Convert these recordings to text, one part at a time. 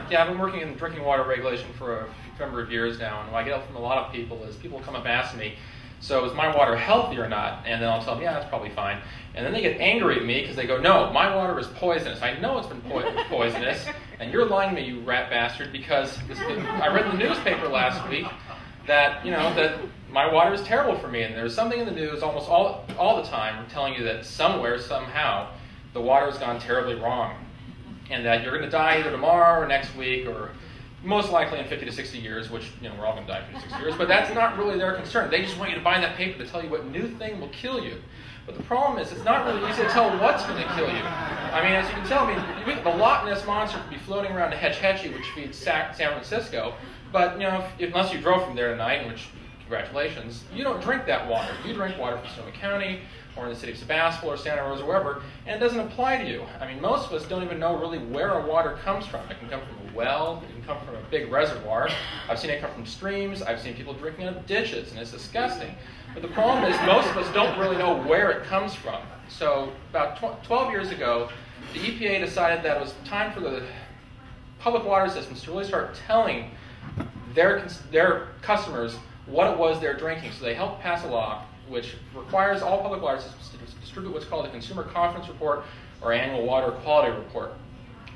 Yeah, I've been working in drinking water regulation for a number of years now, and what I get from a lot of people is people come up and ask me, so is my water healthy or not? And then I'll tell them, yeah, it's probably fine. And then they get angry at me because they go, no, my water is poisonous. I know it's been poisonous, and you're lying to me, you rat bastard, because I read in the newspaper last week that, that my water is terrible for me, and there's something in the news almost all the time telling you that somewhere, somehow, the water has gone terribly wrong, and that you're going to die either tomorrow or next week, or most likely in 50 to 60 years, which, we're all going to die in 50 to 60 years, but that's not really their concern. They just want you to buy that paper to tell you what new thing will kill you. But the problem is, it's not really easy to tell what's going to kill you. I mean, as you can tell, the Loch Ness Monster could be floating around the Hetch Hetchy, which feeds San Francisco, but, unless you drove from there tonight, which, congratulations, you don't drink that water. You drink water from Sonoma County, or in the city of Sebastopol, or Santa Rosa, or wherever, and it doesn't apply to you. I mean, most of us don't even know really where our water comes from. It can come from a well, it can come from a big reservoir. I've seen it come from streams, I've seen people drinking out of ditches, and it's disgusting. But the problem is, most of us don't really know where it comes from. So, about 12 years ago, the EPA decided that it was time for the public water systems to really start telling their customers what it was they're drinking. So they helped pass a law which requires all public water systems to distribute what's called a Consumer Confidence Report or Annual Water Quality Report,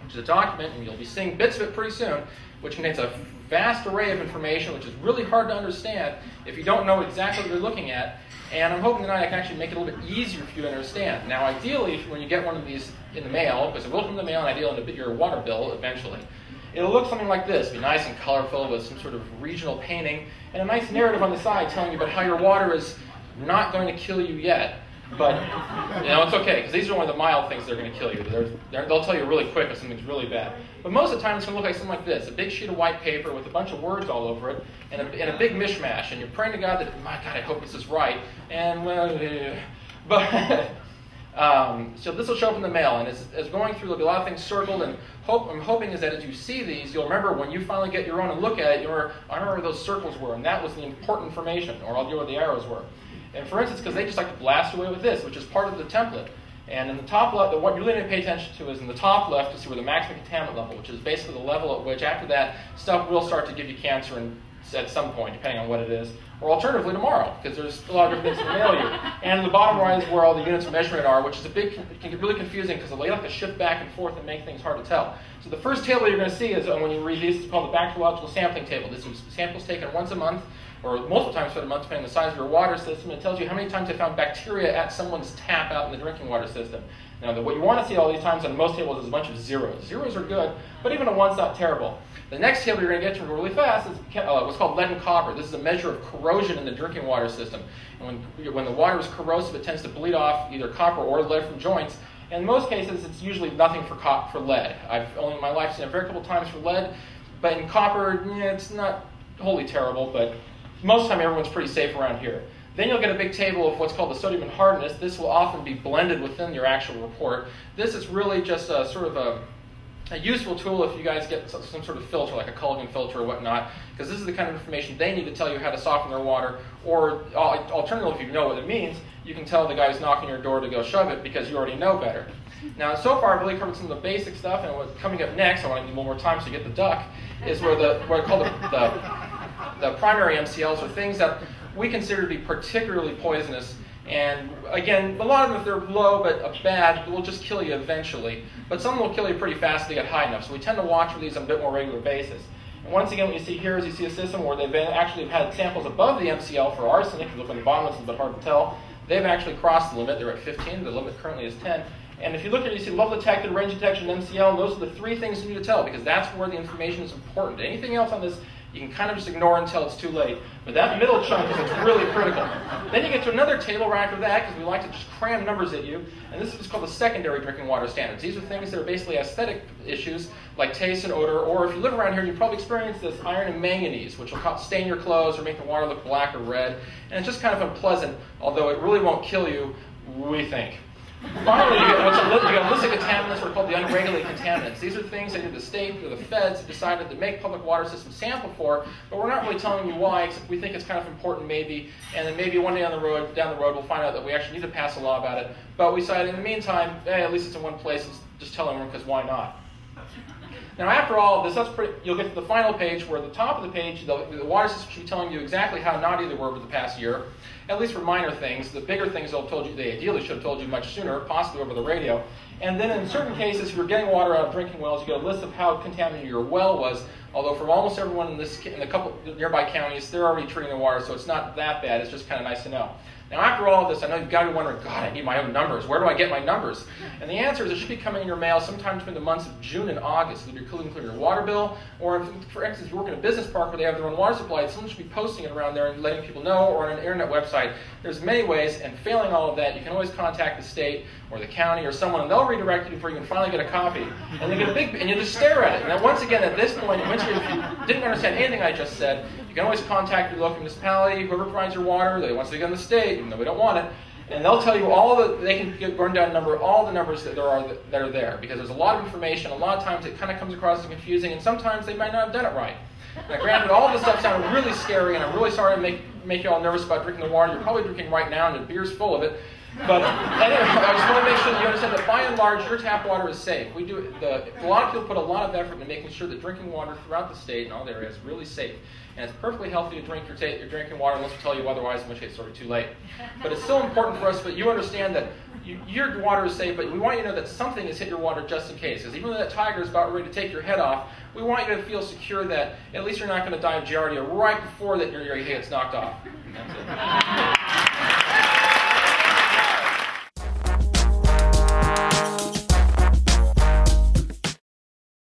which is a document, and you'll be seeing bits of it pretty soon, which contains a vast array of information which is really hard to understand if you don't know exactly what you're looking at. And I'm hoping tonight I can actually make it a little bit easier for you to understand. Now, ideally, when you get one of these in the mail, because it will come in the mail and ideally into your water bill eventually, it'll look something like this. It'll be nice and colorful with some sort of regional painting and a nice narrative on the side telling you about how your water is not going to kill you yet. But, it's okay, because these are one of the mild things that are going to kill you. They'll tell you really quick if something's really bad. But most of the time, it's going to look like something like this, a big sheet of white paper with a bunch of words all over it, and a big mishmash. And you're praying to God that, my God, I hope this is right. And, so this will show up in the mail, and as going through, there'll be a lot of things circled, and I'm hoping is that as you see these, you'll remember when you finally get your own and look at it, I remember where those circles were, and that was the important information, or I'll do where the arrows were. And for instance, because they just like to blast away with this, which is part of the template. And in the top left, what you really need to pay attention to is in the top left to see where the maximum contaminant level, which is basically the level at which after that stuff will start to give you cancer at some point, depending on what it is, or alternatively tomorrow, because there's a lot of different things in the mail you. And the bottom right is where all the units of measurement are, which is it can get really confusing because they like to shift back and forth and make things hard to tell. So the first table you're going to see is when you read these, it's called the bacteriological sampling table. This is samples taken once a month, or multiple times for the month, depending on the size of your water system. It tells you how many times they found bacteria at someone's tap out in the drinking water system. Now, what you want to see all these times on most tables is a bunch of zeros. Zeros are good, but even a one's not terrible. The next table you're going to get to really fast is what's called lead and copper. This is a measure of corrosion in the drinking water system. And when the water is corrosive, it tends to bleed off either copper or lead from joints. And in most cases, it's usually nothing for lead. I've only in my life seen it a very couple times for lead, but in copper, it's not wholly terrible, but most of the time everyone's pretty safe around here. Then you'll get a big table of what's called the sodium and hardness. This will often be blended within your actual report. This is really just a sort of a useful tool if you guys get some sort of filter, like a Culligan filter or whatnot, because this is the kind of information they need to tell you how to soften their water, or alternatively, if you know what it means, you can tell the guy who's knocking your door to go shove it because you already know better. Now, so far I've really covered some of the basic stuff, and what's coming up next, I want to give you one more time so you get the duck, is what I call the primary MCLs, are things that we consider to be particularly poisonous. And again, a lot of them, if they're low but bad, will just kill you eventually. But some will kill you pretty fast if they get high enough. So we tend to watch for these on a bit more regular basis. And once again, what you see here is you see a system where they've actually had samples above the MCL for arsenic. If you look on the bottom, it's a bit hard to tell. They've actually crossed the limit. They're at 15. The limit currently is 10. And if you look at it, you see level detected, range detection, MCL, and those are the three things you need to tell, because that's where the information is important. Anything else on this, you can kind of just ignore until it's too late. But that middle chunk is what's really critical. Then you get to another table right after that, because we like to just cram numbers at you. And this is what's called the secondary drinking water standards. These are things that are basically aesthetic issues, like taste and odor. Or if you live around here, you probably experience this iron and manganese, which will stain your clothes or make the water look black or red. And it's just kind of unpleasant, although it really won't kill you, we think. Finally, you get illicit contaminants, what are called the unregulated contaminants. These are things that either the state or the feds have decided to make public water systems sample for, but we're not really telling you why, except we think it's kind of important maybe, and then maybe one day down the road we'll find out that we actually need to pass a law about it. But we decided in the meantime, at least it's in one place, let's just tell everyone, because why not? Now, after all of this, you'll get to the final page where at the top of the page, the water system should be telling you exactly how naughty they were over the past year, at least for minor things. The bigger things they ideally should have told you much sooner, possibly over the radio. And then in certain cases, if you're getting water out of drinking wells, you get a list of how contaminated your well was. Although for almost everyone in the couple nearby counties, they're already treating the water, so it's not that bad. It's just kind of nice to know. Now, after all of this, I know you've got to be wondering, God, I need my own numbers. Where do I get my numbers? And the answer is it should be coming in your mail sometime between the months of June and August. It'll be including your water bill, or for instance, if you work in a business park where they have their own water supply, someone should be posting it around there and letting people know, or on an internet website. There's many ways, and failing all of that, you can always contact the state or the county or someone, and they'll redirect you before you can finally get a copy. And and you just stare at it. Now, once again, at this point, if you didn't understand anything I just said, you can always contact your local municipality, whoever provides your water. Once they get in the state, even though we don't want it, and they'll tell you they can run down all the numbers that are there, because there's a lot of information. A lot of times it kind of comes across as confusing, and sometimes they might not have done it right. Now, granted, all this stuff sounded really scary, and I'm really sorry to make you all nervous about drinking the water you're probably drinking right now, and the beer's full of it. But anyway, I just want to make sure that you understand that by and large, your tap water is safe. A lot of people put a lot of effort into making sure that drinking water throughout the state and all the areas is really safe. And it's perfectly healthy to drink your drinking water unless we tell you otherwise, in which case it's sort of too late. But it's still important for us that you understand that your water is safe, but we want you to know that something has hit your water just in case. Because even though that tiger is about ready to take your head off, we want you to feel secure that at least you're not going to die of giardia right before your head gets knocked off. And that's it.